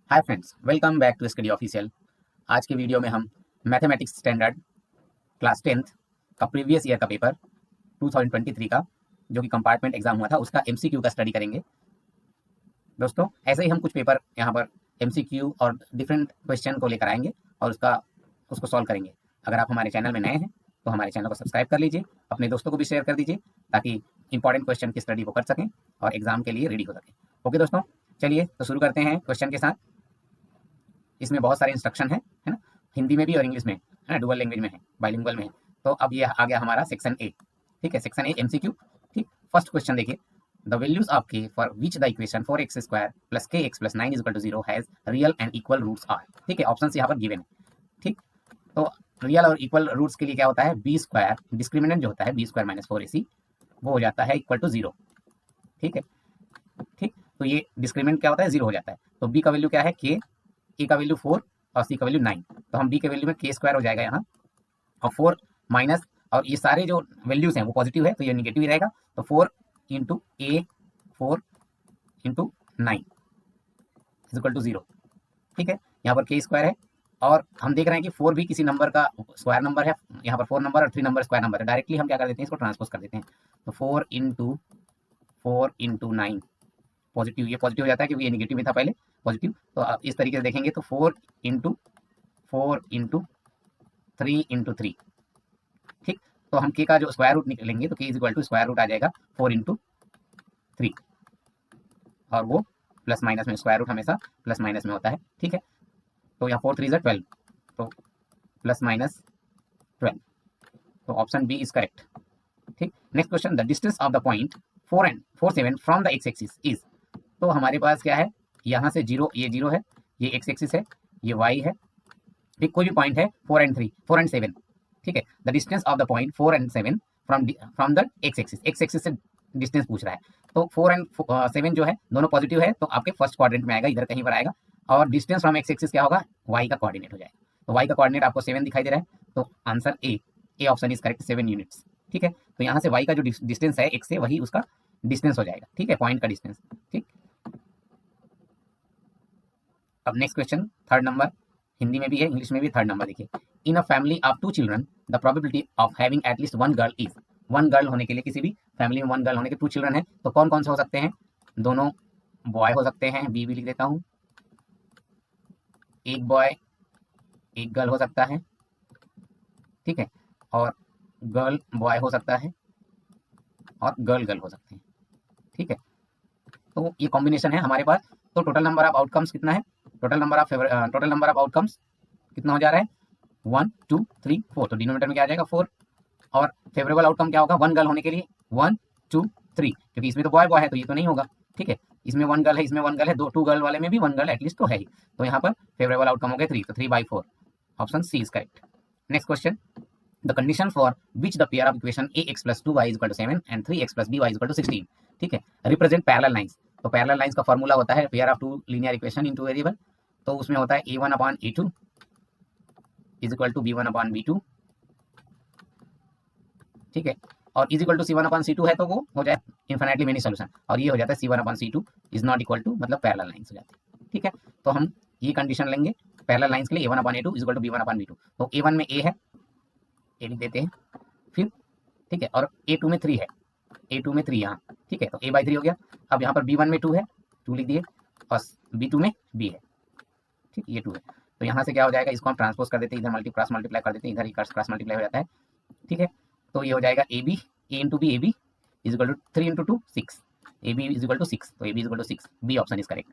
Hi friends, welcome back to study official. आज के video में हम मैथमेटिक्स स्टैंडर्ड क्लास 10th का प्रीवियस ईयर का पेपर 2023 का जो कि कंपार्टमेंट एग्जाम हुआ था उसका एमसीक्यू का स्टडी करेंगे। दोस्तों, ऐसे ही हम कुछ पेपर यहाँ पर एमसीक्यू और डिफरेंट क्वेश्चन को लेकर आएंगे और उसको सॉल्व करेंगे। अगर आप हमारे चैनल में नए हैं तो हमारे चैनल को सब्सक्राइब कर लीजिए, अपने दोस्तों को भी शेयर कर दीजिए ताकि इंपॉर्टेंट क्वेश्चन की स्टडी वो कर सकें और एग्जाम के लिए रेडी हो सकें। ओके दोस्तों, चलिए तो शुरू करते हैं क्वेश्चन के साथ। इसमें बहुत सारे इंस्ट्रक्शन है ना, हिंदी में भी और इंग्लिश में है ना, डुअल लैंग्वेज में है, बाइलिंगुअल में है। तो अब ये आ गया हमारा सेक्शन ए। ठीक है, सेक्शन ए एमसीक्यू। ठीक, फर्स्ट क्वेश्चन देखिए, the values of k for which the equation 4x² plus kx plus 9 = 0 has real and equal roots are. ठीक है, ऑप्शन यहाँ पर गिवन है। ठीक, तो रियल और इक्वल रूट्स के लिए क्या होता है, b², डिस्क्रिमिनेंट जो होता है b² - 4ac वो हो जाता है इक्वल टू 0। ठीक है, ठीक, तो ये डिस्क्रिमिनेंट क्या होता है, 0 हो जाता है। तो b का वैल्यू क्या है, k, ए का वैल्यू 4 और सी का वैल्यू 9। तो हम बी के वैल्यू में k² हो जाएगा यहाँ, और 4 माइनस, और ये सारे जो वैल्यूज हैं वो पॉजिटिव है तो ये निगेटिव ही रहेगा। तो 4 इंटू ए 4 इंटू 9 = 0। ठीक है, यहाँ पर k² है और हम देख रहे हैं कि 4 भी किसी नंबर का स्क्वायर नंबर है। यहाँ पर 4 नंबर और 3 नंबर स्क्वायर नंबर है। डायरेक्टली हम क्या कर देते हैं, इसको ट्रांसपोज कर देते हैं। तो 4 इंटू 9 पॉजिटिव, ये पॉजिटिव हो जाता है क्योंकि ये निगेटिव में था पहले, पॉजिटिव। तो आप इस तरीके से देखेंगे तो 4 इंटू 3 इंटू 3। ठीक, तो हम के का जो स्क्वायर रूट निकलेंगे तो के = स्क्वायर रूट आ जाएगा 4 इंटू 3, और वो प्लस माइनस में, स्क्वायर रूट हमेशा प्लस माइनस में होता है। ठीक है, तो यहाँ 4 3 = 12, तो प्लस माइनस 12, तो ऑप्शन बी इज करेक्ट। ठीक, next question, the distance of the point 4 7 from the x axis is. तो हमारे पास क्या है, यहाँ से 0, ये 0 है, ये एक्स एक्सिस है, ये वाई है। ठीक, कोई भी पॉइंट है 4 and 7। ठीक है, the distance of the point 4 and 7 from the x axis से डिस्टेंस पूछ रहा है। तो 4 and 7 जो है दोनों पॉजिटिव है तो आपके फर्स्ट क्वाड्रेंट में आएगा, इधर कहीं पर आएगा। और डिस्टेंस फ्रॉम एक्स एक्सिस क्या होगा, वाई का कोऑर्डिनेट हो जाएगा। तो वाई का कोऑर्डिनेट आपको 7 दिखाई दे रहा है, तो answer A option is correct, 7 units. ठीक है, तो यहाँ से वाई का जो डिस्टेंस है एक्स से, वही उसका डिस्टेंस हो जाएगा। ठीक है, पॉइंट का डिस्टेंस। ठीक, अब next question, third number, Hindi में भी है इंग्लिश में भी। थर्ड नंबर देखिए, in a family of 2 children the probability of having at least 1 girl is. 1 girl होने के लिए, किसी भी फैमिली में 1 गर्ल होने के 2 चिल्ड्रन है तो कौन कौन से हो सकते हैं, दोनों बॉय हो सकते हैं, बी भी लिख देता हूँ, एक बॉय एक गर्ल हो सकता है। ठीक है, और गर्ल बॉय हो सकता है और गर्ल हो सकते हैं। ठीक है, तो ये कॉम्बिनेशन है हमारे पास। तो टोटल नंबर ऑफ आउटकम्स कितना है, टोटल नंबर ऑफ आउटकम्स कितना हो जा रहा है, 1 2 3 4। तो डिनोमिनेटर में क्या आ जाएगा, 4। और फेवरेबल आउटकम क्या होगा, 1 गर्ल होने के लिए 1 2 3, क्योंकि इसमें तो बॉय बॉय है तो ये तो नहीं होगा। ठीक है, इसमें 1 गर्ल है, इसमें 1 गर्ल है, 2 गर्ल वाले में भी 1 गर्ल एटलीस्ट तो है ही। तो यहाँ पर फेवरेबल आउटकम हो गया 3, तो 3/4, option C is correct. Next question, the condition for which the pair of equation ax + 2y = 7 and 3x + by = 16। ठीक है, रिप्रेजेंट पैरेलल लाइंस। तो पैरेलल लाइंस का फॉर्मूला होता है pair of 2 linear equation in two variable. तो उसमें होता है a1/a2 = b1/b2। ठीक है, और = c1/c2 है तो वो हो जाए इन्फिनिटली मेनी सोल्यूशन, और ये हो जाता है c1/c2 is not equal to, मतलब पैरेलल लाइंस हो जाते हैं। ठीक है, तो हम ये कंडीशन लेंगे पैरेलल लाइंस के लिए, a1/a2 = b1/b2। तो a1 में a है, ए लिख देते हैं फिर। ठीक है, और a2 में 3 है, a2 में 3 यहाँ। ठीक है, तो a/3 हो गया। अब यहाँ पर b1 में 2 है, 2 लिख दिए, और b2 में b है। ठीक, ये 2 है, तो यहाँ से क्या हो जाएगा, इसको हम ट्रांसपोज कर देते हैं, इधर क्रॉस मल्टीप्लाई कर देते हैं, इधर ही क्रॉस मल्टीप्लाई हो जाता है। ठीक है, तो ये हो जाएगा ab, a into B, ab = 3 into 2 6, ab = 6, तो ab = 6, B option is correct.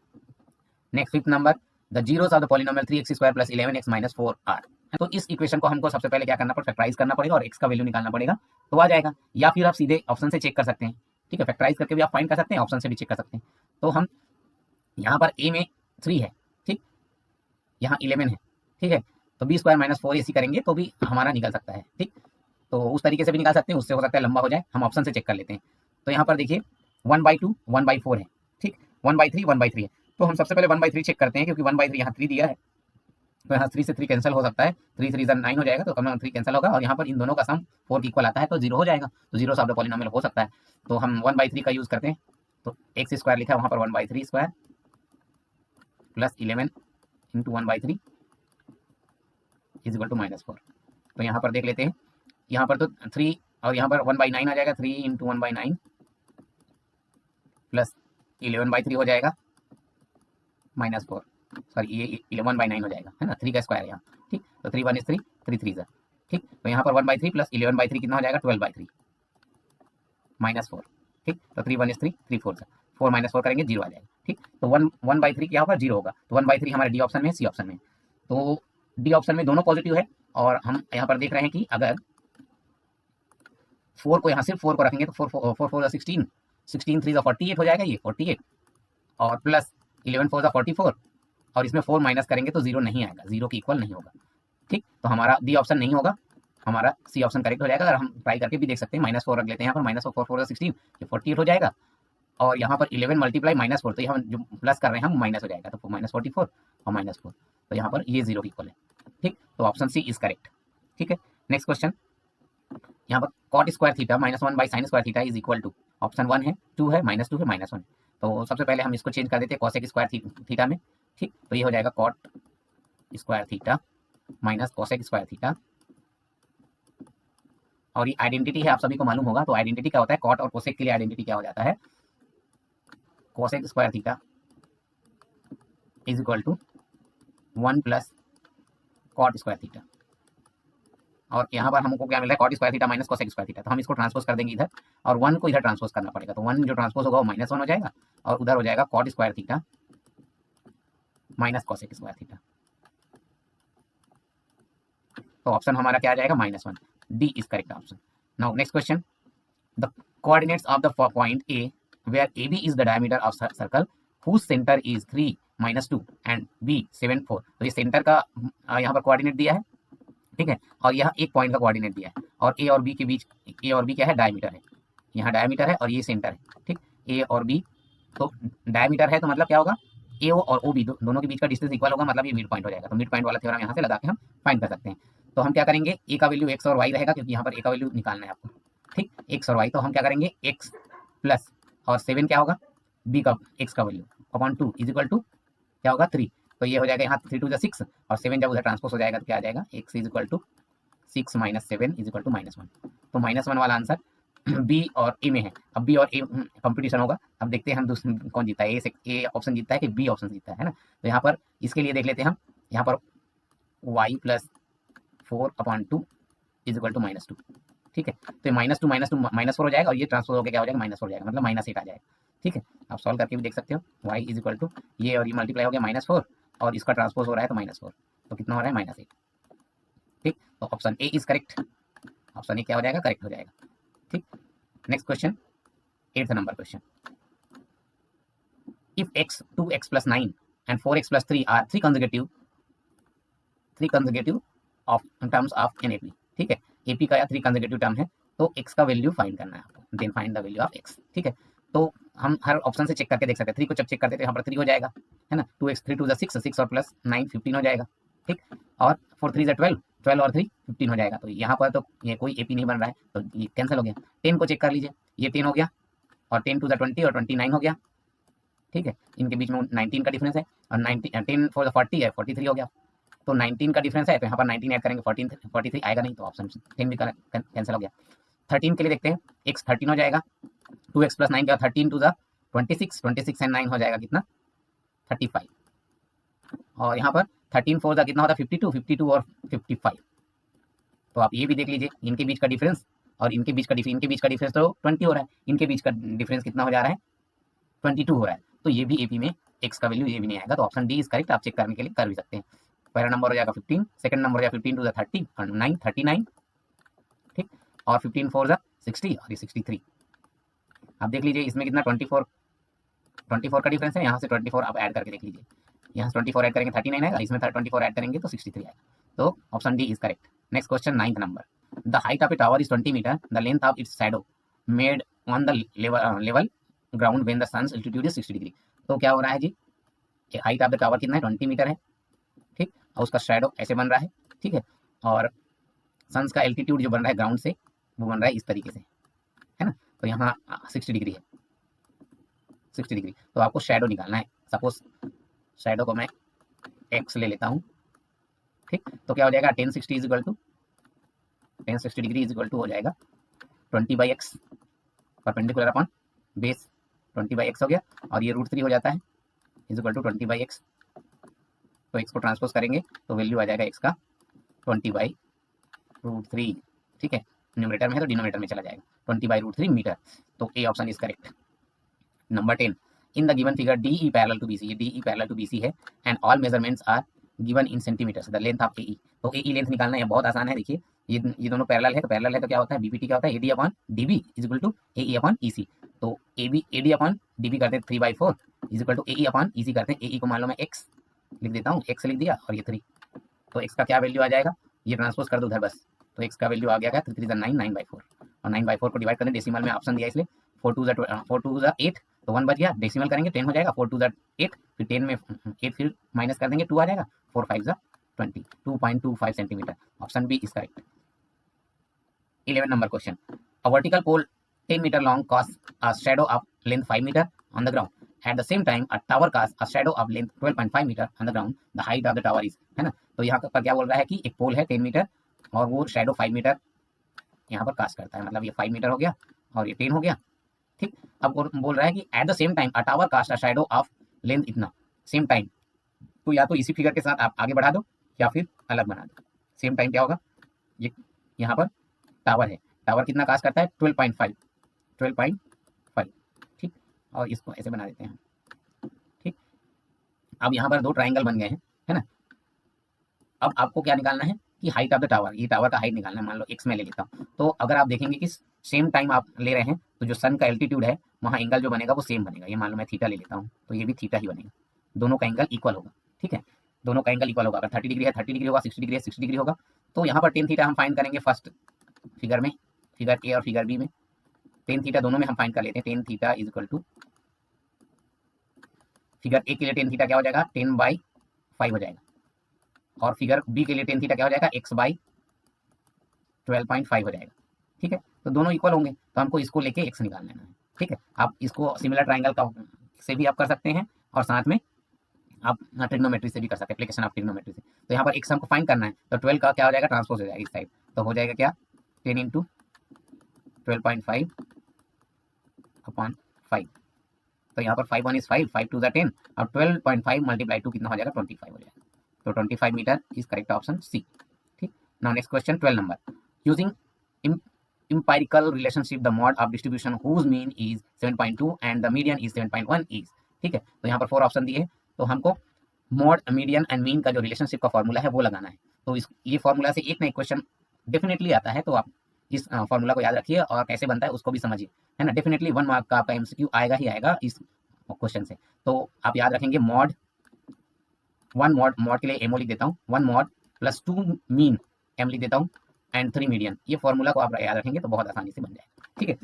Next fifth number, the zeros of the polynomial 3x² + 11x - 4 are. तो इस इक्वेशन को हमको सबसे पहले क्या करना पड़ेगा, फैक्टराइज करना पड़ेगा और x का वैल्यू निकालना पड़ेगा, तो आ जाएगा। या फिर आप सीधे ऑप्शन से चेक कर सकते हैं। ठीक है, फैक्टराइज करके भी आप फाइंड कर सकते हैं, ऑप्शन से भी चेक कर सकते हैं। तो हम यहाँ पर a में 3 है, ठीक, यहाँ 11 है। ठीक है, तो b² - 4ac करेंगे तो भी हमारा निकल सकता है। ठीक, तो उस तरीके से भी निकाल सकते हैं, उससे हो सकता है लंबा हो जाए, हम ऑप्शन से चेक कर लेते हैं। तो यहाँ पर देखिए 1/2 1/4 है। ठीक, 1/3 1/3 है, तो हम सबसे पहले 1/3 चेक करते हैं, क्योंकि 1/3 यहाँ 3 दिया है, तो यहाँ 3 से 3 कैंसिल हो सकता है, 3 3 9 हो जाएगा, तो कम 3 कैंसिल होगा, और यहाँ पर इन दोनों का सम 4 के इक्वल आता है तो 0 हो जाएगा। तो 0 ऑफ द पॉलिनोमियल हो सकता है, तो हम 1/3 का यूज करते हैं। तो x² लिखा है वहाँ पर 1/3² + 11 इंटू 1/3 इज इक्वल टू -4। तो यहाँ पर देख लेते हैं, यहाँ पर तो 3 और यहाँ पर 1/9 आ जाएगा, 3 इंटू 1/9 प्लस 11/3 हो जाएगा -4, सॉरी ये 11/9 हो जाएगा, है ना, 3 का स्क्वायर यहाँ, ठीक। तो 3 1 इज 3, 3 3 ज़ा, ठीक। तो यहाँ पर 1/3 प्लस 11/3 कितना हो जाएगा, 12/3 -4, ठीक। तो 3 1 इज 3, 3 4 ज़ा, 4 -4 करेंगे 0 आ जाएगा, ठीक। तो 1/3 क्या होगा, 0 होगा। तो 1/3 हमारे डी ऑप्शन में, सी ऑप्शन में। तो डी ऑप्शन में दोनों पॉजिटिव है, और हम यहाँ पर देख रहे हैं कि अगर 4 को यहाँ सिर्फ 4 को रखेंगे तो 4 4 ज़ा 16, 16 3 ज़ा 48 हो जाएगा, ये 48, और प्लस 11 4 ज़ा 44, और इसमें 4 माइनस करेंगे तो 0 नहीं आएगा, 0 के इक्वल नहीं होगा, ठीक। तो हमारा डी ऑप्शन नहीं होगा, हमारा सी ऑप्शन करेक्ट हो जाएगा। अगर हम ट्राई करके भी देख सकते हैं, -4 रख लेते हैं यहाँ पर, -4 4 16, ये 48 हो जाएगा, और यहाँ पर 11 मल्टीप्लाई -4, तो यहाँ जो प्लस कर रहे हैं हम माइनस हो जाएगा, तो -44 और -4, तो यहाँ पर ये 0 के इक्वल है, ठीक। तो ऑप्शन सी इज करेक्ट, ठीक है। नेक्स्ट क्वेश्चन, यहाँ पर cot square theta -1/sin square theta is equal to, option 1 है, 2 है, -2 है, -1। तो सबसे पहले हम इसको चेंज कर देते हैं cosec स्क्वायर थीटा में, ठीक। तो ये हो जाएगा cot square theta minus cosec square theta, और ये आइडेंटिटी है, आप सभी को मालूम होगा। तो आइडेंटिटी क्या होता है, cot और cosec के लिए आइडेंटिटी क्या हो जाता है, cosec square theta is equal to 1 plus cot square theta, और यहाँ पर हमको क्या मिल रहा है, cot square theta minus cosec square theta. तो हम इसको ट्रांसपोज कर देंगे इधर, और 1 को इधर ट्रांसपोज करना पड़ेगा, तो 1 जो ट्रांसपोज होगा वो -1 हो जाएगा, और उधर हो जाएगा cot square theta minus cosec square theta. तो ऑप्शन हमारा क्या आ जाएगा, -1, D is correct option. Now next question, the coordinates of the point A where A B is the diameter of circle whose centre is 3 -2 and B 7 4। तो ये centre का यहाँ पर कोऑर्डिनेट दिया है, ठीक है, और यहाँ एक पॉइंट का कोऑर्डिनेट दिया है, और ए और बी के बीच, ए और बी क्या है, डायमीटर है, यहाँ डायमीटर है और ये सेंटर है, ठीक। ए और बी, तो डायमीटर है तो मतलब क्या होगा, ए और ओ बी दोनों के बीच का डिस्टेंस इक्वल होगा, मतलब ये मिड पॉइंट हो जाएगा। तो मिड पॉइंट वाला थ्योरम यहाँ से लगा के हम फाइंड कर सकते हैं। तो हम क्या करेंगे, ए का वैल्यू एक्स और वाई रहेगा, क्योंकि यहाँ पर ए का वैल्यू निकालना है आपको, ठीक, एक्स और वाई। तो हम क्या करेंगे, एक्स प्लस और 7 क्या होगा, बी का एक्स का value upon 2 is equal to क्या होगा, 3। तो ये हो जाएगा यहाँ 3 2 ज़ा 6, और 7 जब उधर ट्रांसपोज हो जाएगा तो क्या आ जाएगा, X is equal to 6 - 7 is equal to -1। तो -1 वाला आंसर बी और ए में है। अब बी और ए कंपटीशन होगा, अब देखते हैं हम दूसरा कौन जीता है, ए ऑप्शन जीतता है कि बी ऑप्शन जीतता है ना। तो यहाँ पर इसके लिए देख लेते हैं हम, यहाँ पर y plus 4/2 is equal to -2, ठीक है। तो -2 -4 हो जाएगा, और ये ट्रांसफर होकर क्या हो जाएगा, -4 हो जाएगा, मतलब -8 आ जाएगा, ठीक है। आप सॉल्व करके भी देख सकते हो, y इज इक्वल टू ये और ये मल्टीप्लाई हो गया -4, और इसका ट्रांसपोज हो रहा है तो -4, तो कितना हो रहा है, -8, ठीक। तो option A is correct, option A क्या हो जाएगा, करेक्ट हो जाएगा, ठीक। Next question, 8th number question, if x 2x + 9 and 4x + 3 are 3 consecutive of terms of an AP, ठीक है, एपी का या 3 कंसेक्यूटिव टर्म है, तो x का वैल्यू फाइंड करना है आपको, then find the value of x, ठीक है। तो हम हर ऑप्शन से चेक करके देख सकते हैं, 3 को जब चेक करते हैं तो यहाँ पर 3 हो जाएगा, है ना, 2x 3 2 ज़ा 6, 6 और प्लस 9 15 हो जाएगा, ठीक, और 4 3 ज़ा 12, 12 और 3 15 हो जाएगा। तो यहाँ पर तो ये कोई एपी नहीं बन रहा है, तो ये कैंसिल हो गया। 10 को चेक कर लीजिए, ये 10 हो गया, और 10 2 ज़ा 20 और 29 हो गया, ठीक है, इनके बीच में 19 का डिफरेंस है, और 10 4 40 है, 43 हो गया। तो 19 का डिफरेंस है, तो यहाँ पर 19 ऐड करेंगे, 43 आएगा नहीं, तो ऑप्शन 10 भी कैंसिल हो गया। 13 के लिए देखते हैं, x 13 हो जाएगा, 2x + 9 का 13 2 ज़ा 26, 26 एंड 9 हो जाएगा कितना, 35, और यहाँ पर 13 4 ज़ा कितना होता है, 52, 52 और 55। तो आप ये भी देख लीजिए, इनके बीच का डिफरेंस और इनके बीच का डिफरेंस तो 20 हो रहा है, इनके बीच का डिफरेंस कितना हो जा रहा है, 22 हो रहा है। तो ये भी एपी में x का वैल्यू ये भी नहीं आएगा, तो ऑप्शन डी इज करेक्ट। आप चेक करने के लिए कर भी सकते हैं। पहला नंबर हो जाएगा 15, सेकंड नंबर हो जाएगा 15 2 ज़ा 30 और 9 39, ठीक, और 15 4 ज़ा 60 और ये 63। आप देख लीजिए इसमें कितना 24 का डिफरेंस है, यहाँ से 24 आप ऐड करके देख लीजिए, यहाँ से 24 ऐड करेंगे 39 आएगा, इसमें 24 ऐड करेंगे तो 63 आएगा। तो option D is correct. Next question, 9th number, the height of a tower is 20 metre, the length of its shadow made on the level ground when the sun's altitude is 60 degree. तो क्या हो रहा है जी, height of the tower कितना है, 20 metre है, ठीक, और उसका शैडो ऐसे बन रहा है, ठीक है, और सन्स का एल्टीट्यूड जो बन रहा है ग्राउंड से वो बन रहा है इस तरीके से, है ना। तो यहाँ 60 डिग्री है, 60 डिग्री, तो आपको शैडो निकालना है। सपोज शैडो को मैं एक्स ले लेता हूँ, ठीक। तो क्या हो जाएगा, 1060 is equal to 1060 degree is equal to हो जाएगा 20/x perpendicular upon base 20/x हो गया, और ये √3 हो जाता है इजिकल टू 20/x। तो x को ट्रांसपोज करेंगे तो वैल्यू आ जाएगा x का 20/√3, ठीक है। न्यूमरेटर में है तो डिनोमिनेटर में चला जाएगा, 20/√3 मीटर। तो A option is correct. Number 10, in the given figure DE parallel to BC, ये DE पैरेलल टू BC है and all measurements are given in centimetres, the length of AE। तो AE लेंथ निकालना है, बहुत आसान है। देखिए ये दोनों पैरेलल है, तो पैरेलल है तो क्या होता है, BPT क्या होता है, AD upon DB is equal to AE upon EC। तो AD अपॉन DB करते हैं 3/4 is equal to AE upon EC करते हैं, AE को मान लो मैं x लिख देता हूँ, x लिख दिया और ये 3। तो x का क्या वैल्यू आ जाएगा, ये ट्रांसपोज कर दो उधर बस। तो x का वैल्यू आ गया क्या, 3 3 9 9/4, और 9/4 को डिवाइड करने डेसिमल में ऑप्शन दिया इसलिए 4 2 8, तो 1 बच गया, डेसिमल करेंगे 10 हो जाएगा, 4 2 8, फिर 10 में 8 फिर माइनस कर देंगे 2 आ जाएगा, 4 5 20, 2.25 centimetre. Option B is correct. 11 number question, a vertical pole 10 meter long casts a shadow of length 5 meter on the ground. At the same time, a tower casts a shadow of length 12.5 meter on the ground. The height of the tower is, है ना। तो यहाँ पर क्या बोल रहा है कि एक पोल है 10 मीटर और वो शेडो 5 मीटर यहाँ पर कास्ट करता है, मतलब ये 5 मीटर हो गया और ये 10 हो गया, ठीक। अब बोल रहा है कि at the same time a tower cast a shadow of length इतना, सेम टाइम। तो या तो इसी फिगर के साथ आप आगे बढ़ा दो या फिर अलग बना दो। सेम टाइम क्या होगा, ये यहाँ पर टावर है, टावर कितना कास्ट करता है 12.5, ठीक। और इसको ऐसे बना देते हैं, ठीक। अब यहाँ पर दो ट्राइंगल बन गए हैं, है ना। अब आपको क्या निकालना है कि हाइट ऑफ द टावर, ये टावर का हाइट निकालना है। मान लो x में ले लेता हूँ, तो अगर आप देखेंगे कि सेम टाइम आप ले रहे हैं तो जो सन का एल्टीट्यूड है वहाँ एंगल जो बनेगा वो सेम बनेगा। ये मान लो मैं थीटा ले लेता हूँ तो ये भी थीटा ही बनेगा, दोनों का एंगल इक्वल होगा, ठीक है। दोनों का एंगल इक्वल होगा, अगर 30 डिग्री है 30 डिग्री होगा, 60 डिग्री है 60 डिग्री होगा। तो यहाँ पर टेन थीटा हम फाइंड करेंगे फर्स्ट फिगर में, फिगर ए और फिगर बी में। टेन थीटा दोनों में हम फाइंड कर लेते हैं, tan theta is equal to, figure A के लिए टेन थीटा क्या हो जाएगा 10/5 हो जाएगा, और फिगर बी के लिए टेन थीटा क्या हो जाएगा x/12.5 हो जाएगा, ठीक है। तो दोनों इक्वल होंगे तो हमको इसको लेके x निकाल लेना है, ठीक है। आप इसको सिमिलर ट्राइंगल का से भी आप कर सकते हैं और साथ में आप ट्रिग्नोमेट्री से भी कर सकते हैं, एप्लीकेशन ऑफ ट्रिग्नोमेट्री से। तो यहाँ पर x हमको फाइंड करना है, तो 12 का क्या हो जाएगा, ट्रांसपोज हो जाएगा इस साइड, तो हो जाएगा क्या 10 × 12.5 अपॉन 5। तो यहाँ पर 5 1 इज 5, 5 2 = 10, और 12.5 मल्टीप्लाई 2 कितना हो जाएगा 25 हो जाएगा। तो 25 metre is correct option C, ठीक। Now next question 12 number, using empirical relationship the mode of distribution whose mean is 7.2 and the median is 7.1 is, ठीक है। तो यहाँ पर 4 ऑप्शन दिए, तो हमको मॉड मीडियन एंड मीन का जो रिलेशनशिप का फॉर्मूला है वो लगाना है। तो ये फॉर्मूला से एक ना एक क्वेश्चन डेफिनेटली आता है, तो आप इस फॉर्मूला को याद रखिए और कैसे बनता है उसको भी समझिए, है ना। डेफिनेटली 1 मार्क का आपका MCQ आएगा ही आएगा इस क्वेश्चन से। तो आप याद रखेंगे मॉड, 1 मॉड के लिए एमओ लिख देता हूँ, 1 मॉड प्लस 2 मीन एम लिख देता हूँ एंड 3 मीडियन। ये फॉर्मूला को आप याद रखेंगे तो बहुत आसानी से बन जाएगा, ठीक है।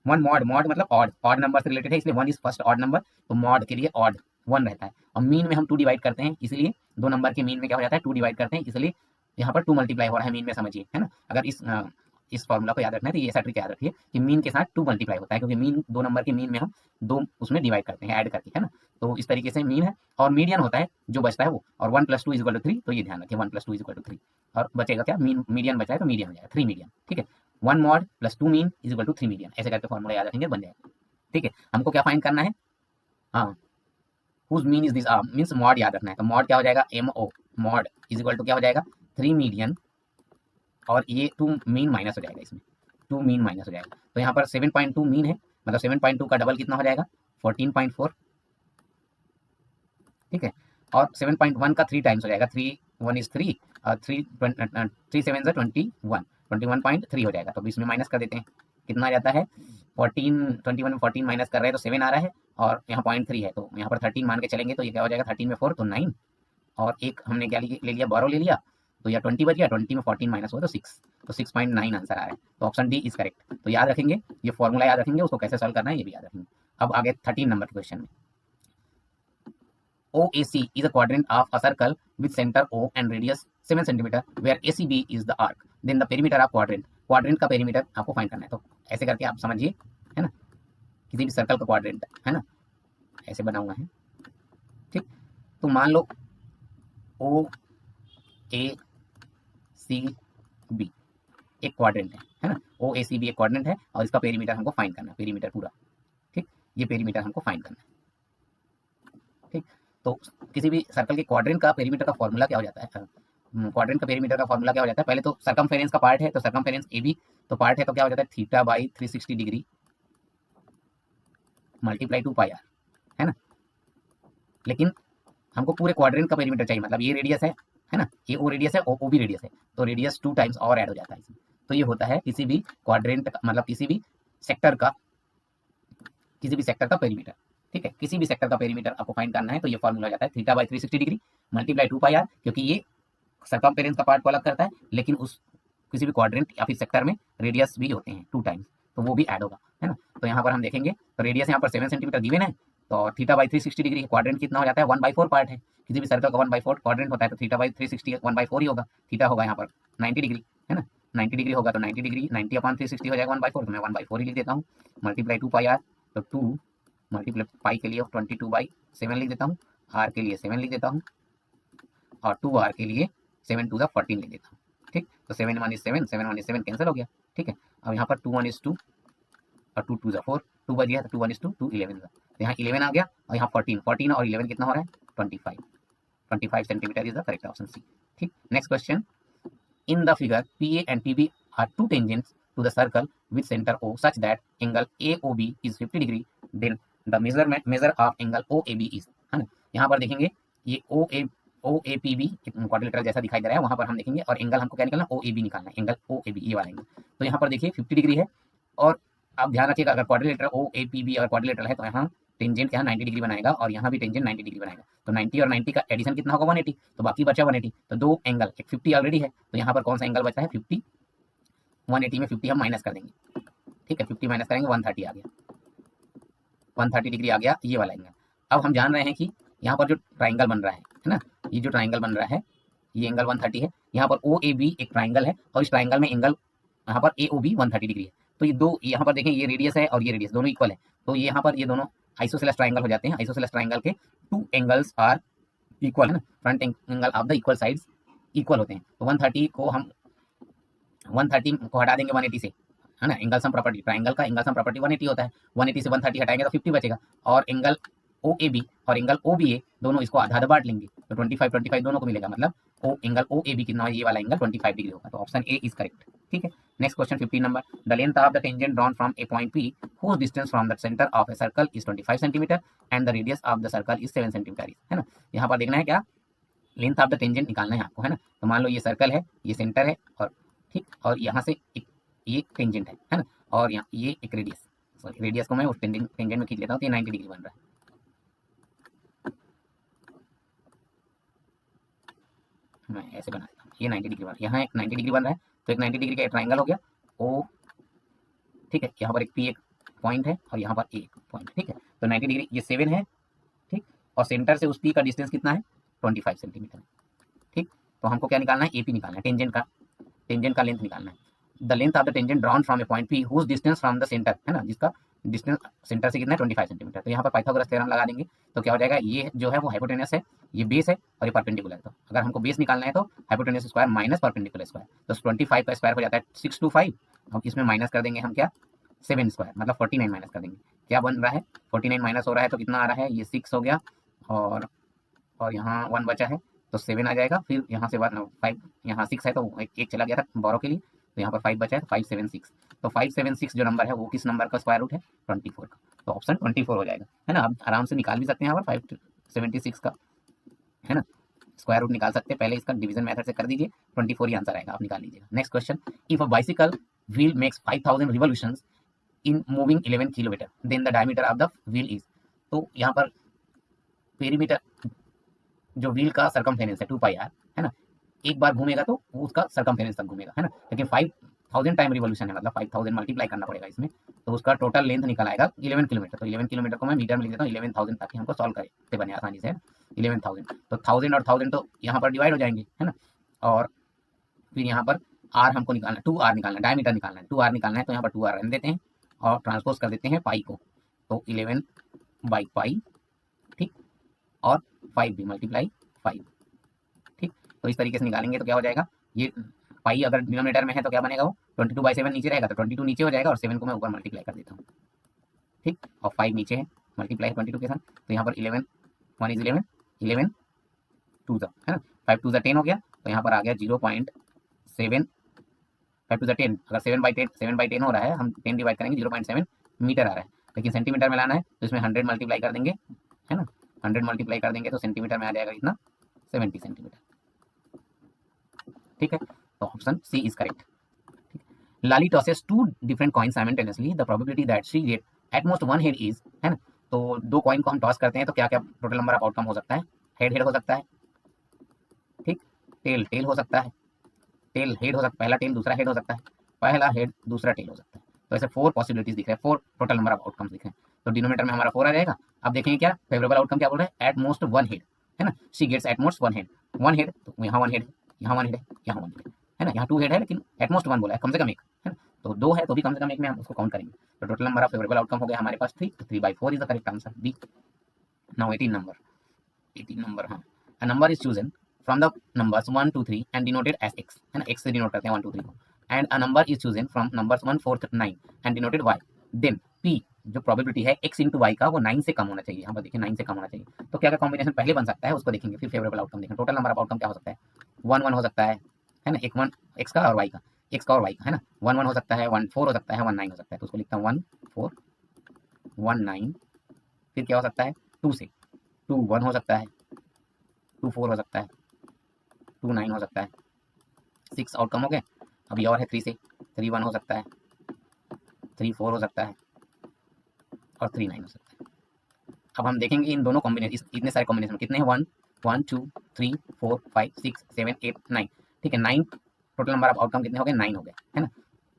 1 मॉड मतलब ऑड नंबर से रिलेटेड है, इसलिए 1 इज फर्स्ट ऑड नंबर, तो मॉड के लिए ऑड 1 रहता है। और मीन में हम 2 डिवाइड करते हैं, इसलिए 2 नंबर के मीन में क्या हो जाता है 2 डिवाइड करते हैं, इसलिए यहाँ पर 2 मल्टीप्लाई हो रहा है मीन में, समझिए, है ना। अगर इस फॉर्मूला को याद रखना है तो ये ऐसा ट्रिक याद रखिए कि मीन के साथ 2 मल्टीप्लाई होता है, क्योंकि मीन 2 नंबर के मीन में हम 2 उसमें डिवाइड करते हैं ऐड करके, है ना। तो इस तरीके से मीन है, और मीडियन होता है जो बचता है वो, और 1 + 2 = 3, तो ये ध्यान रखिए 1 + 2 = 3, और बचेगा क्या मीडियन बचा है तो मीडियन हो जाएगा 3 मीडियन, ठीक है। 1 मॉड प्लस 2 मीन = 3 मीडियन, ऐसे करके फॉर्मूला याद रखेंगे बन जाएगा, ठीक है। हमको क्या फाइंड करना है, हाँ whose mean is this, means mode याद रखना है। तो मॉड क्या हो जाएगा MO, मॉड = क्या हो जाएगा 3 मीडियन, और ये 2 मीन माइनस हो जाएगा, इसमें 2 मीन माइनस हो जाएगा। तो यहाँ पर 7.2 मीन है, मतलब 7.2 का डबल कितना हो जाएगा 14.4, ठीक है। और 7.1 का 3 टाइम्स हो जाएगा, 3 1 इज 3, और 3 7 = 21, 21.3 हो जाएगा। तो इसमें माइनस कर देते हैं, कितना आ जाता है 14, 21 में 14 माइनस कर रहे हैं तो 7 आ रहा है, और यहाँ 0.3 है तो यहाँ पर 13 मान के चलेंगे, तो ये क्या हो जाएगा 13 में 4 तो 9, और एक हमने क्या ले लिया 12 ले लिया, तो यह 20 बच गया, 20 में 14 माइनस हुआ तो 6, तो 6.9 आंसर आ रहा है। तो ऑप्शन डी इज करेक्ट। तो याद रखेंगे ये फॉर्मूला, याद रखेंगे उसको कैसे सॉल्व करना है ये भी याद रखेंगे। अब आगे 13 नंबर क्वेश्चन में, OAC is a quadrant of a circle with center O and radius 7 cm, where ACB is the arc. Then the perimeter of quadrant, quadrant का perimeter आपको फाइंड करना है। तो ऐसे करके आप समझिए, है ना, किसी भी सर्कल का क्वाड्रेंट, है ना, ऐसे बना हुआ है, ठीक। तो मान लो ओ ए सी बी एक क्वाड्रेंट है ना, ओ ए सी बी एक क्वाड्रेंट है और इसका पेरीमीटर हमको फाइंड करना है, पेरीमीटर पूरा। ठीक, ये पेरीमीटर हमको फाइंड करना है। ठीक, तो किसी भी सर्कल के क्वाड्रेंट का पेरीमीटर का फॉर्मूला क्या हो जाता है, क्वाड्रेंट का पेरीमीटर का फॉर्मूला क्या हो जाता है, पहले तो सरकमफेरेंस का पार्ट है, तो सरकमफेरेंस ए बी तो पार्ट है, तो क्या हो जाता है theta by 360 degree multiply 2 pi r, है ना। लेकिन हमको पूरे क्वाड्रेंट का पेरीमीटर चाहिए, मतलब ये रेडियस है ना, ये ओ रेडियस है, ओ भी रेडियस है, तो रेडियस 2 टाइम्स और ऐड हो जाता है इसमें। तो ये होता है किसी भी क्वाड्रेंट का, मतलब किसी भी सेक्टर का, किसी भी सेक्टर का पेरीमीटर। ठीक है, किसी भी सेक्टर का पेरीमीटर आपको फाइंड करना है तो ये फॉर्मूला हो जाता है theta by 360 degree multiply 2 pi r, क्योंकि ये सरकमफेरेंस का पार्ट को अलग करता है, लेकिन उस किसी भी क्वाड्रेंट या फिर सेक्टर में रेडियस भी होते हैं 2 टाइम्स, तो वो भी ऐड होगा, है ना। तो यहाँ पर हम देखेंगे तो रेडियस यहाँ पर 7 सेंटीमीटर गिवन है, तो थीटा बाई 360 डिग्री क्वाड्रेंट कितना हो जाता है 1/4 पार्ट है, किसी भी सर्कल का 1/4 क्वाड्रेंट होता है, तो थीटा बाई 360 1/4 ही होगा। थीटा होगा यहाँ पर 90 डिग्री, है ना, 90 डिग्री होगा तो 90 डिग्री 90 अपॉन 360 हो जाएगा 1/4, तो मैं 1/4 ही लिख देता हूँ, मल्टीप्लाई 2 पाई आर, तो 2 मल्टीप्लाई पाई के लिए 22/7 लिख देता हूँ, आर के लिए 7 लिख देता हूँ, और 2 आर के लिए 7 टू द 14 लिख देता हूँ। ठीक, तो 7 1 is 7, 7 1 is 7 कैंसिल हो गया। ठीक है, अब यहाँ पर 2 1 is 2 और 2 2 is 4, 2 बच गया, तो 2 1 is 2, 2 11 था, तो यहाँ 11 आ गया, और यहाँ 14 14 और 11 कितना हो रहा है 25, 25 centimetre is the correct option C. ठीक, next question, in the figure P A and P B are two tangents to the circle with centre O such that angle A O B is 50 degree, then the measure of angle O A B is, है ना। यहाँ पर देखेंगे ये O A P B quadrilateral जैसा दिखाई दे रहा है, वहां पर हम देखेंगे, और एंगल हमको क्या निकालना, ओ ए बी निकालना है, एंगल ओ ए बी ये वाला एंगल। तो यहाँ पर देखिए 50 डिग्री है, और आप ध्यान रखिएगा अगर quadrilateral O A P B अगर क्वाड्रिलेटरल है तो यहाँ टेंजेंट यहाँ 90 डिग्री बनाएगा, और यहाँ भी टेंजेंट 90 डिग्री बनाएगा, तो 90 और 90 का एडिशन कितना होगा 180, तो बाकी बचा 180, तो दो एंगल, एक 50 ऑलरेडी है, तो यहाँ पर कौन सा एंगल बचा है 50, 180 में 50 हम माइनस कर देंगे। ठीक है, 50 माइनस करेंगे 130 आ गया, 130 डिग्री आ गया ये वाला एंगल। अब हम जान रहे हैं कि यहाँ पर जो ट्राइंगल बन रहा है ना, ये जो ट्राइंगल बन रहा है ये एंगल 130 है, यहाँ पर ओ ए बी एक ट्राइंगल है, और इस ट्राइंगल में एंगल यहाँ पर ए ओ बी 130 डिग्री है, तो ये दो यहाँ पर देखें ये रेडियस है और ये रेडियस दोनों इक्वल है, तो ये यहाँ पर ये दोनों आइसोसेलेस ट्राइंगल हो जाते हैं, आइसोसेलेस ट्राइंगल के 2 एंगल्स आर इक्वल, है ना, front angle of the equal sides equal होते हैं, तो 130 को हम 130 को हटा देंगे 180 से, है ना, एंगल सम प्रॉपर्टी, ट्राइंगल का एंगल सम प्रॉपर्टी 180 होता है, 180 से 130 हटाएंगे तो 50 बचेगा, और एंगल ओ ए बी और एंगल ओ बी ए दोनों इसको आधा आधा बांट लेंगे, तो 25 25 दोनों को मिलेगा, मतलब ओ एंगल ओ ए बी कितना है, ये वाला एंगल 25 डिग्री होगा, तो ऑप्शन ए इज करेक्ट। ठीक है, next question 15 number, the length of the tangent drawn from a point P whose distance from the center of a circle is 25 centimetre and the radius of the circle is 7 centimetre, है ना। यहाँ पर देखना है क्या, length of the tangent निकालना है आपको, है ना। तो मान लो ये सर्कल है, ये सेंटर है, और ठीक, और यहाँ से एक ये टेंजेंट है ना, और यहाँ ये एक रेडियस, सॉरी रेडियस को मैं उस टेंजेंट में खींच लेता हूँ, तो ये 90 डिग्री बन रहा है, मैं ऐसे बना देता हूँ, ये 90 डिग्री बन रहा है, यहाँ एक 90 डिग्री बन रहा है, तो एक 90 डिग्री का ट्राइंगल हो गया ओ। ठीक है, यहाँ पर एक पी एक पॉइंट है और यहाँ पर ए एक पॉइंट, ठीक है, तो 90 डिग्री ये 7 है, ठीक, और सेंटर से उस पी का डिस्टेंस कितना है 25 सेंटीमीटर, ठीक। तो हमको क्या निकालना है, ए पी निकालना है, टेंजेंट का लेंथ निकालना है, the length of the tangent drawn from a point P whose distance from the centre, है ना, जिसका डिस्टेंस सेंटर से कितना है 25 सेंटीमीटर, तो यहाँ पर पाइथागोरस थ्योरम लगा देंगे, तो क्या हो जाएगा, ये जो है वो हाइपोटेनस है, ये बेस है, और ये परपेंडिकुलर है, तो अगर हमको बेस निकालना है तो hypotenuse square minus perpendicular square, तो 25 का स्क्वायर हो जाता है 625, अब इसमें माइनस कर देंगे हम क्या 7 स्क्वायर, मतलब 49 माइनस कर देंगे, क्या बन रहा है 49 माइनस हो रहा है, तो कितना आ रहा है, ये 6 हो गया, और यहाँ 1 बचा है, तो 7 आ जाएगा, फिर यहाँ से 5, यहाँ 6 है तो एक चला गया था बोरो के लिए, तो यहाँ पर 5 बचा है, तो 576, तो 576 जो नंबर है वो किस नंबर का स्क्वायर रूट है 24 का, तो ऑप्शन 24 हो जाएगा, है ना। आप आराम से निकाल भी सकते हैं यहाँ पर 576 का, है ना, स्क्वायर रूट निकाल सकते हैं, पहले इसका डिवीजन मेथड से कर दीजिए, 24 ही आंसर आएगा, आप निकाल लीजिएगा। Next question, if a bicycle wheel makes 5000 revolutions in moving 11 kilometre then the diameter of the wheel is, तो यहाँ पर पेरीमीटर जो व्हील का सरकमफेरेंस है 2 पाई आर, है ना, एक बार घूमेगा तो वो उसका सरकमफेरेंस तक घूमेगा, है ना, लेकिन 5000 टाइम रिवोल्यूशन है, मतलब 5000 मल्टीप्लाई करना पड़ेगा इसमें, तो उसका टोटल लेंथ निकल आएगा 11 किलोमीटर, तो 11 किलोमीटर को मैं मीटर में लिख देता हूँ 11,000 ताकि हमको सॉल्व करते बने आसानी से, 11,000, तो 1000 और 1000 तो यहाँ पर डिवाइड हो जाएंगे, है ना, और फिर यहाँ पर आर हमको निकालना, 2 आर निकालना, डायमीटर निकालना है, 2 आर निकालना है, तो यहाँ पर 2 आर रहने देते हैं और ट्रांसपोज कर देते हैं पाई को, तो 11/पाई, ठीक, और 5 भी मल्टीप्लाई 5, ठीक, तो इस तरीके से निकालेंगे तो क्या हो जाएगा, ये पाई अगर डिनोमिनेटर में है तो क्या बनेगा, वो 22/7 नीचे रहेगा तो 22 नीचे हो जाएगा और 7 को मैं ऊपर मल्टीप्लाई कर देता हूँ। ठीक, और 5 नीचे है, मल्टीप्लाई 22 के साथ, तो यहाँ पर 11 1 इज 11 11 2 है ना, 5 2 10 हो गया, तो यहाँ पर आ गया 0.7, 5 टू 10, अगर 7/10 हो रहा है, हम 10 डिवाइड करेंगे 0.7 मीटर आ रहा है, लेकिन सेंटीमीटर में लाना है तो इसमें 100 मल्टीप्लाई कर देंगे, है ना, 100 मल्टीप्लाई कर देंगे तो सेंटीमीटर में आ जाएगा इतना 70 सेंटीमीटर। ठीक है, तो option C is correct. Lali tosses 2 different coin simultaneously, the probability that she get at most 1 head is, है ना, तो 2 कॉइन को हम टॉस करते हैं तो क्या क्या टोटल नंबर ऑफ आउटकम हो सकता है, हेड हेड हो सकता है, ठीक, टेल टेल हो सकता है, टेल हेड हो सकता है, पहला टेल दूसरा हेड हो सकता है, पहला हेड दूसरा टेल हो सकता है, तो ऐसे 4 पॉसिबिलिटीज दिख रहे हैं, 4 टोटल नंबर ऑफ आउटकम्स दिख रहे हैं, तो डिनोमिनेटर में हमारा 4 आ जाएगा। अब देखेंगे क्या फेवरेबल आउटकम क्या बोल रहे हैं, एट मोस्ट 1 हेड, है ना, she gets at most 1 head, 1 head, तो यहाँ 1 हेड है, यहाँ 1 हेड है, यहाँ 1 हेड है ना, यहाँ 2 हेड है लेकिन एट मोस्ट 1 बोला है, कम से कम एक, है ना, तो 2 है तो भी कम से कम एक में हम उसको काउंट करेंगे, तो total number of favourable outcome हो गया हमारे पास 3, तो 3/4 is the correct answer B. Now 18 number, हाँ, a number is chosen from the numbers 1 2 3 and denoted as x, है ना, x से डिनोट करते हैं 1 2 3 को, and a number is chosen from numbers 1 4 9 and denoted y, then p जो probability है x into Y का वो 9 से कम होना चाहिए, यहाँ पर देखिए 9 से कम होना चाहिए, तो क्या क्या कॉम्बिनेशन पहले बन सकता है उसको देखेंगे, फिर फेवरेबल आउटकम देखेंगे। टोटल नंबर ऑफ आउटकम क्या हो सकता है, 1 1 हो सकता है ना, एक 1 x का और y का, x का और y का, है ना, 1 1 हो सकता है, 1 4 हो सकता है, 1 9 हो सकता है, तो उसको लिखता हूँ 1 4 1 9, फिर क्या हो सकता है 2 से 2 1 हो सकता है, 2 4 हो सकता है, 2 9 हो सकता है, 6 आउटकम हो गए। अभी और है 3 से, 3 1 हो सकता है, 3 4 हो सकता है और 3 9 हो सकता है। अब हम देखेंगे इन दोनों कॉम्बिनेशन, इतने सारे कॉम्बिनेशन कितने हैं, 1 1 2 3 4 5 6 7 8 9, ठीक है, 9 टोटल नंबर ऑफ आउटकम कितने हो गए, 9 हो गए, है ना,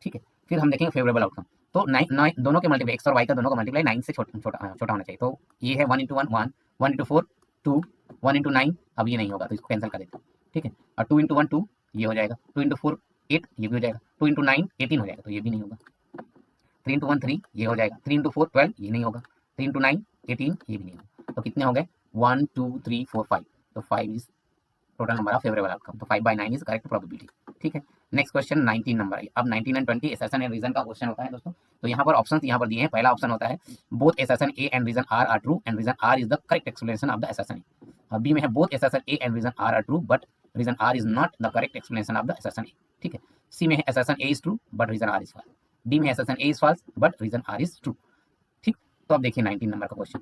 ठीक है। फिर हम देखेंगे फेवरेबल आउटकम, तो 9 दोनों के मल्टीप्लाई एक्स और वाई का दोनों का मल्टीप्लाई 9 से छोटा होना चाहिए, तो ये है 1 इंटू 1 1 1 इंटू 4 2 1 इंटू 9, अब ये नहीं होगा तो इसको कैंसिल कर देते हैं, ठीक है, और 2 इंटू 1 2 ये हो जाएगा, 2 इंटू 4 8 ये भी हो जाएगा, 2 इंटू 9 18 हो जाएगा, तो ये भी नहीं होगा, 3 इंटू 1 3 ये हो जाएगा, 3 इंटू 4 12 ये नहीं होगा, 3 इंटू 9 18 ये भी नहीं होगा, तो कितने हो गए 1 2 3 4 5, तो 5 is total number of favourable outcome, तो 5/9 इज करेक्ट प्रोबेबिलिटी। ठीक है, नेक्स्ट क्वेश्चन 19 नंबर है। अब 19 एंड 20 एसेसन एंड रीजन का क्वेश्चन होता है दोस्तों। तो यहाँ पर ऑप्शंस यहाँ पर दिए हैं। पहला ऑप्शन होता है both assertion A and reason R true and reason R is the correct explanation of the assertion A. और बी में है both assertion A and reason R true but reason R is not the correct explanation of the assertion A. ठीक है, C में है assertion A is true but reason R is false. D में assertion A is false but reason R is true. ठीक, तो अब देखिए 19 नंबर का question.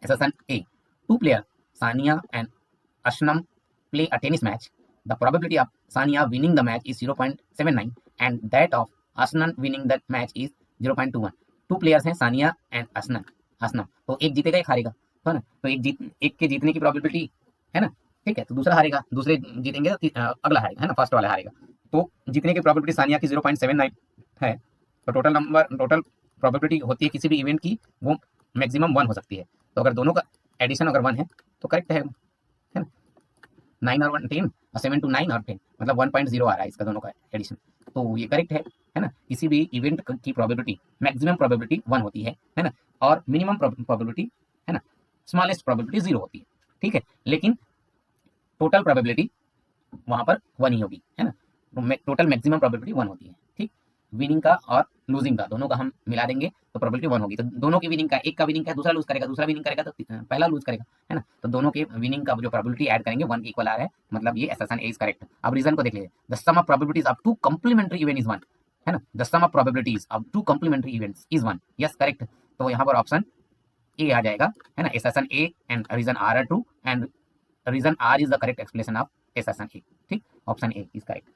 Assertion A, two player Sania and Ashnam play a tennis match. The probability of Sania winning the match is 0.79 and that of Asnan winning that match is 0.21. Two players हैं Sania and असनम, तो एक जीतेगा एक हारेगा, है ना, तो एक के जीतने की प्रोबेबिलिटी है ना, ठीक है, तो दूसरा हारेगा, दूसरे जीतेंगे तो अगला हारेगा, है ना, फर्स्ट वाला हारेगा। तो जीतने की प्रोबेबिलिटी सानिया की 0.79 है, तो टोटल प्रोबेबिलिटी होती है किसी भी इवेंट की वो मैक्सिमम 1 हो सकती है। तो अगर दोनों का एडिशन अगर 1 है तो करेक्ट है ना, 9 और 1 10 और 7 to 9 और 10 मतलब 1.0 आ रहा है इसका दोनों का एडिशन, तो ये करेक्ट है ना। किसी भी इवेंट की प्रोबेबिलिटी मैक्सिमम प्रोबेबिलिटी 1 होती है ना, और मिनिमम प्रोबेबिलिटी है ना, स्मॉलेस्ट प्रोबेबिलिटी 0 होती है। ठीक है, लेकिन टोटल प्रोबेबिलिटी वहां पर 1 ही होगी, है ना, टोटल मैक्सिमम प्रोबेबिलिटी 1 होती है। ठीक, विनिंग का और लूजिंग का दोनों का हम मिला देंगे तो प्रोबेबिलिटी 1 होगी। तो दोनों की विनिंग का, एक का विनिंग का दूसरा लूज करेगा, दूसरा विनिंग करेगा तो पहला लूज करेगा, है ना, तो दोनों के विनिंग का जो प्रोबेबिलिटी ऐड करेंगे 1 के इक्वल आ रहा है, मतलब ये एसेसन ए इज करेक्ट। अब रीजन को देख लीजिए, the sum of probabilities of two complementary event is 1, है ना, the sum of probabilities of two complementary events is 1, yes correct. तो यहाँ पर ऑप्शन ए आ जाएगा, है ना, assertion A and reason R are true and reason R is the correct explanation of assertion A. ठीक, option A is correct.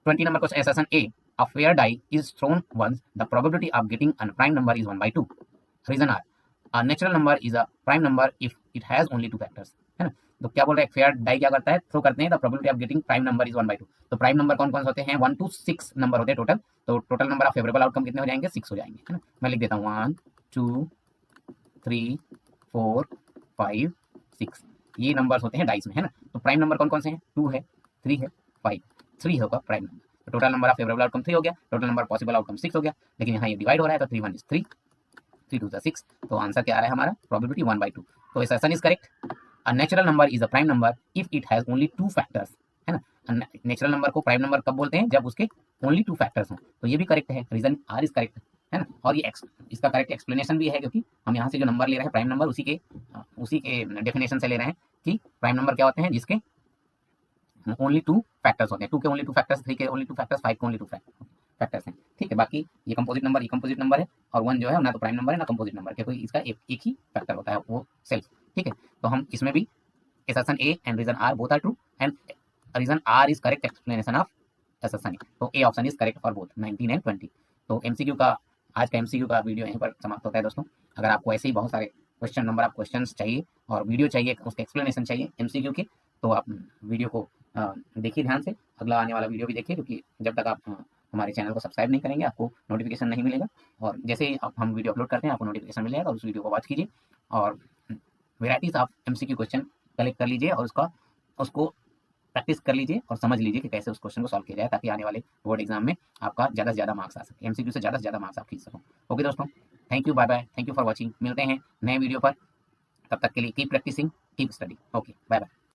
20 number question, assertion A, a fair die is thrown once, the probability of getting a prime number is 1/2. Reason R, a natural number is a prime number if it has only 2 factors, है ना। तो क्या बोल रहे हैं, fair die क्या करता है, थ्रो करते हैं, the probability of getting prime number is 1/2। तो प्राइम नंबर कौन कौन से होते हैं, 1 to 6 नंबर होते हैं टोटल, तो total number of favourable outcome कितने हो जाएंगे, 6 हो जाएंगे, है ना। मैं लिख देता हूँ 1 2 3 4 5 6, ये नंबर होते हैं डाइस में, है ना। तो प्राइम नंबर कौन कौन से हैं, 2 है, 3 है, 5, 3 होगा प्राइम नंबर। तो total number of favourable outcome 3 हो गया, टोटल नंबर पॉसिबल आउटकम 6 हो गया, लेकिन यहाँ ये डिवाइड हो रहा है तो 3 1 इज 3 3 2 6, तो आंसर क्या आ रहा है हमारा, प्रोबेबिलिटी 1/2। तो assertion is correct. A natural number is a prime number if it has only two factors, है ना। नेचुरल नंबर को प्राइम नंबर कब बोलते हैं, जब उसके ओनली टू फैक्टर्स हों। तो ये भी करेक्ट है, रीजन आर इज करेक्ट, है ना। और ये इसका करेक्ट एक्सप्लेनेशन भी है, क्योंकि हम यहाँ से जो नंबर ले रहे हैं प्राइम नंबर, उसी के डेफिनेशन से ले रहे हैं कि प्राइम नंबर क्या होते हैं जिसके ओनली टू फैक्टर्स होते हैं। 2 के ओनली 2 फैक्टर्स, 3 के ओनली 2 फैक्टर्स, 5 के ओनली 2 फैक्टर्स हैं, ठीक है। बाकी ये कंपोजिट नंबर है, और 1 जो है ना तो प्राइम नंबर है ना कंपोजिट नंबर, क्योंकि इसका एक ही फैक्टर होता है, वो सेल्फ, ठीक है। तो हम इसमें भी assertion A and reason R both are true and reason R is correct explanation of assertion A. तो A option is correct for both 19 and 20। तो एमसीक्यू का आज का एमसीक्यू का वीडियो यहीं पर समाप्त होता है दोस्तों। अगर आपको ऐसे ही बहुत सारे क्वेश्चन नंबर ऑफ क्वेश्चंस चाहिए और वीडियो चाहिए, उसके एक्सप्लेनेशन चाहिए एमसीक्यू के, तो आप वीडियो को देखिए ध्यान से, अगला आने वाला वीडियो भी देखिए, क्योंकि जब तक आप हमारे चैनल को सब्सक्राइब नहीं करेंगे आपको नोटिफिकेशन नहीं मिलेगा, और जैसे ही हम वीडियो अपलोड करते हैं आपको नोटिफिकेशन मिलेगा, और उस वीडियो को वॉच कीजिए और varieties of MCQ question collect कर लीजिए, और उसको प्रैक्टिस कर लीजिए और समझ लीजिए कि कैसे उस क्वेश्चन को सॉल्व किया जाए, ताकि आने वाले बोर्ड एग्जाम में आपका ज़्यादा से ज़्यादा मार्क्स आ सके, एमसीक्यू से ज़्यादा मार्क्स आप खींच सको। ओके दोस्तों, thank you, bye bye, thank you for watching. मिलते हैं नए वीडियो पर, तब तक के लिए keep practising, keep study. Okay, bye bye.